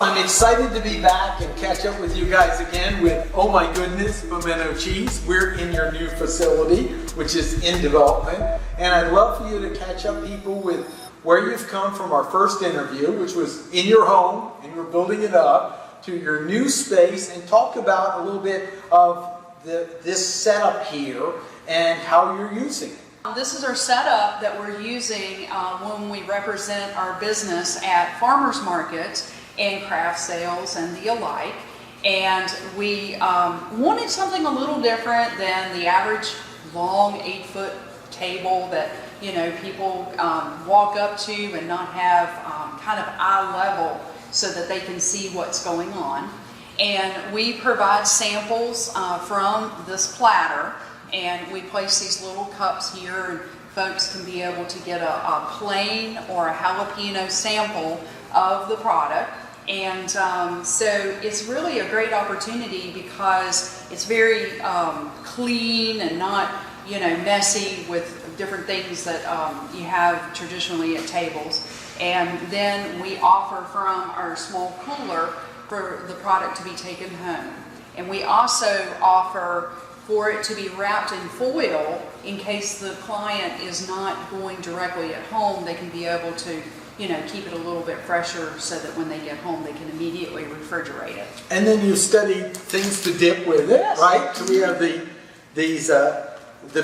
I'm excited to be back and catch up with you guys again with Oh My Goodness Pimento Cheese. We're in your new facility, which is in development, and I'd love for you to catch up people with where you've come from our first interview, which was in your home, and we're building it up, to your new space, and talk about a little bit of this setup here and how you're using it. This is our setup that we're using when we represent our business at farmers markets and craft sales and the alike. And we wanted something a little different than the average long 8-foot table that people walk up to and not have kind of eye level so that they can see what's going on. And we provide samples from this platter, and we place these little cups here, and folks can be able to get a plain or a jalapeno sample of the product. And so it's really a great opportunity because it's very clean and not messy with different things that you have traditionally at tables. And then we offer from our small cooler for the product to be taken home. And we also offer for it to be wrapped in foil in case the client is not going directly at home. They can be able to keep it a little bit fresher so that when they get home they can immediately refrigerate it. And then you studied things to dip with it, yes. Right? So we have the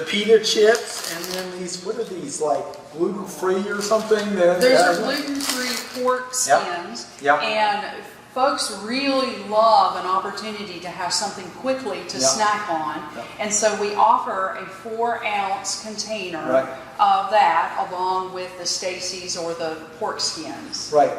pita chips, and then these, what are these, like gluten-free or something? There's a gluten-free pork skins, Yep. and folks really love an opportunity to have something quickly to snack on. Yep. And so we offer a 4-ounce container of that along with the Stacy's or the pork skins. Right.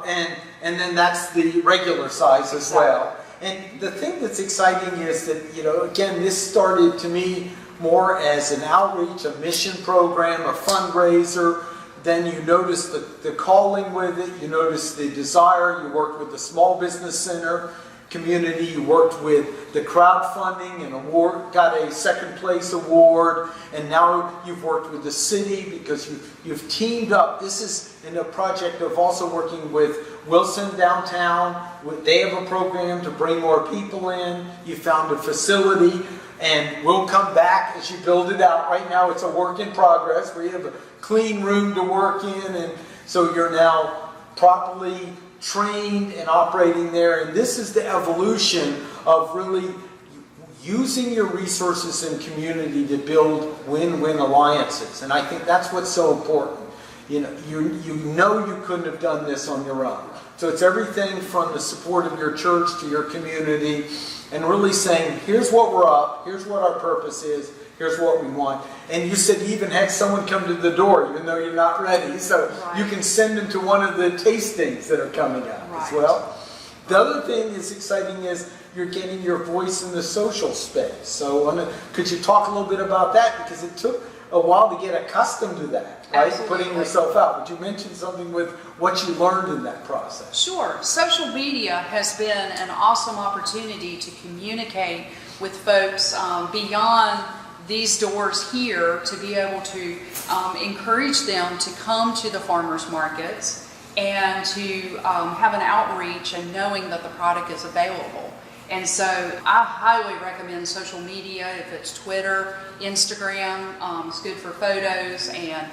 And then that's the regular size as well. And the thing that's exciting is that, again, this started to me more as an outreach, a mission program, a fundraiser. Then you notice the calling with it, you notice the desire, you worked with the Small Business Center community, you worked with the crowdfunding and award, got a second place award, and now you've worked with the city because you've teamed up. This is in a project of also working with Wilson downtown. They have a program to bring more people in. You found a facility, and we'll come back as you build it out. Right now it's a work in progress where you have a clean room to work in, and so you're now properly trained and operating there. And this is the evolution of really using your resources and community to build win-win alliances. And I think that's what's so important. You couldn't have done this on your own. So it's everything from the support of your church to your community, and really saying, here's what we're up, here's what our purpose is, here's what we want. And you said you even had someone come to the door, even though you're not ready. So you can send them to one of the tastings that are coming up as well. The other thing that's exciting is you're getting your voice in the social space. So could you talk a little bit about that? Because it took a while to get accustomed to that, right? Absolutely. Putting yourself out. Would you mention something with what you learned in that process? Sure. Social media has been an awesome opportunity to communicate with folks beyond these doors here, to be able to encourage them to come to the farmers markets and to have an outreach and knowing that the product is available. And so I highly recommend social media. If it's Twitter, Instagram, it's good for photos, and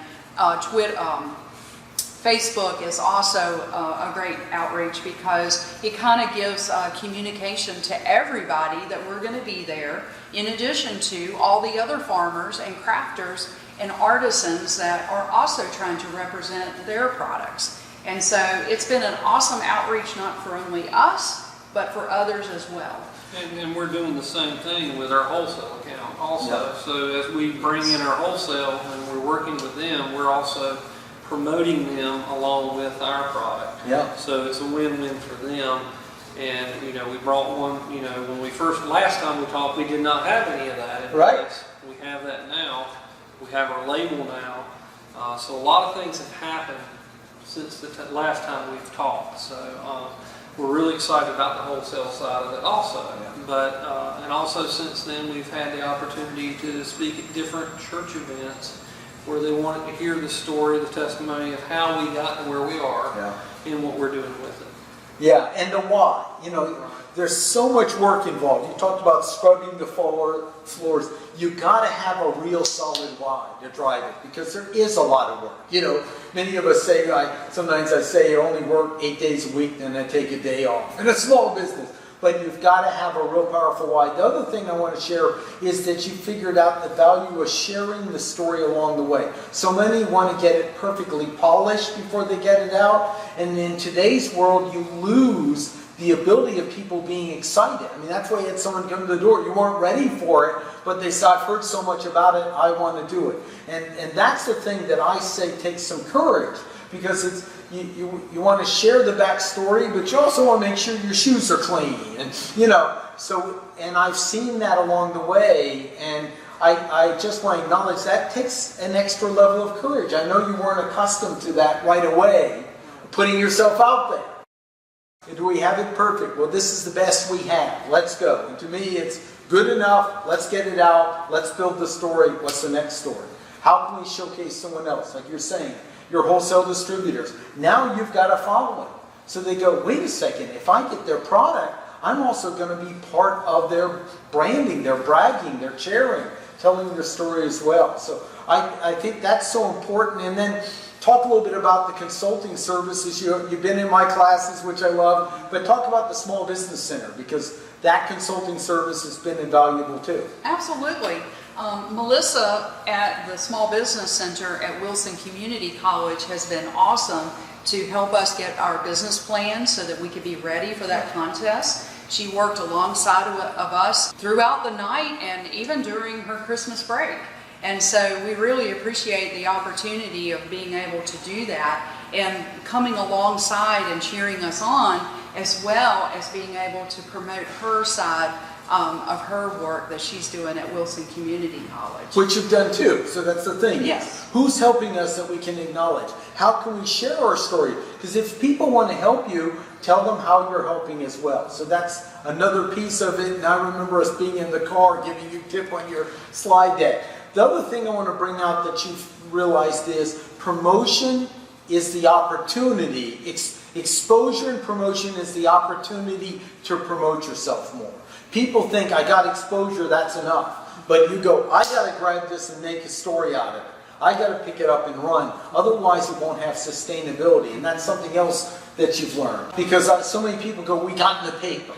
Facebook is also a great outreach because it kind of gives communication to everybody that we're going to be there, in addition to all the other farmers and crafters and artisans that are also trying to represent their products. And so it's been an awesome outreach, not for only us, but for others as well. And we're doing the same thing with our wholesale account also. So as we bring in our wholesale and we're working with them, we're also promoting them along with our product. So it's a win-win for them. And we brought one, when last time we talked, we did not have any of that in place. We have that now. We have our label now. So a lot of things have happened since the last time we've talked. So we're really excited about the wholesale side of it also. But and also since then we've had the opportunity to speak at different church events where they wanted to hear the story, the testimony of how we got to where we are and what we're doing with it. Yeah, and the why. You know, there's so much work involved. You talked about scrubbing the floors. You got to have a real solid why to drive it, because there is a lot of work. You know, many of us say, sometimes I say I only work 8 days a week, then I take a day off in a small business. But you've got to have a real powerful why. The other thing I want to share is that you figured out the value of sharing the story along the way. So many want to get it perfectly polished before they get it out. And in today's world, you lose the ability of people being excited. I mean, that's why you had someone come to the door. You weren't ready for it, but they said, I've heard so much about it, I want to do it. And that's the thing that I say takes some courage, because it's, you want to share the backstory, but you also want to make sure your shoes are clean, and you know. So, and I've seen that along the way, and I just want to acknowledge that takes an extra level of courage. I know you weren't accustomed to that right away, putting yourself out there. And do we have it perfect? Well, this is the best we have. Let's go. And to me, it's good enough. Let's get it out. Let's build the story. What's the next story? How can we showcase someone else? Like you're saying, your wholesale distributors. Now you've got a following. So they go, wait a second, if I get their product, I'm also going to be part of their branding, their bragging, their sharing, telling their story as well. So I think that's so important. And then talk a little bit about the consulting services. You've been in my classes, which I love, but talk about the Small Business Center, because that consulting service has been invaluable too. Absolutely. Melissa at the Small Business Center at Wilson Community College has been awesome to help us get our business plan so that we could be ready for that contest. She worked alongside of us throughout the night and even during her Christmas break. And so we really appreciate the opportunity of being able to do that and coming alongside and cheering us on, as well as being able to promote her side of her work that she's doing at Wilson Community College. Which you've done too, so that's the thing. Yes. Who's helping us that we can acknowledge? How can we share our story? Because if people want to help you, tell them how you're helping as well. So that's another piece of it. And I remember us being in the car giving you a tip on your slide deck. The other thing I want to bring out that you've realized is promotion is the opportunity. Exposure and promotion is the opportunity to promote yourself more. People think, I got exposure, that's enough. But you go, I got to grab this and make a story out of it. I got to pick it up and run. Otherwise, it won't have sustainability. And that's something else that you've learned. Because so many people go, we got in the paper.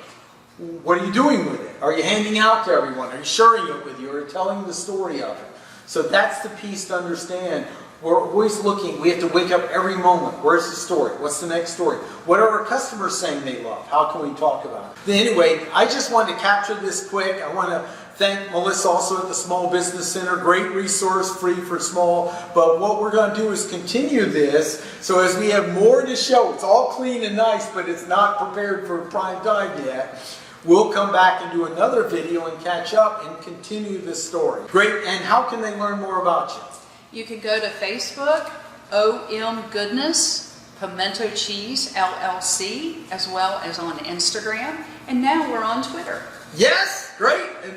What are you doing with it? Are you handing out to everyone? Are you sharing it with you? Are you telling the story of it? So that's the piece to understand. We're always looking. We have to wake up every moment. Where's the story? What's the next story? What are our customers saying they love? How can we talk about it? Anyway, I just wanted to capture this quick. I want to thank Melissa also at the Small Business Center. Great resource, free for small. But what we're going to do is continue this. So as we have more to show, it's all clean and nice, but it's not prepared for prime time yet. We'll come back and do another video and catch up and continue this story. Great. And how can they learn more about you? You can go to Facebook, OMGoodness Pimento Cheese LLC, as well as on Instagram. And now we're on Twitter. Yes, great. And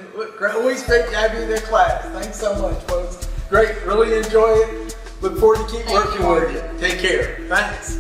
always great to have you in the class. Thanks so much, folks. Great, really enjoy it. Look forward to keep working with you. Take care. Thanks.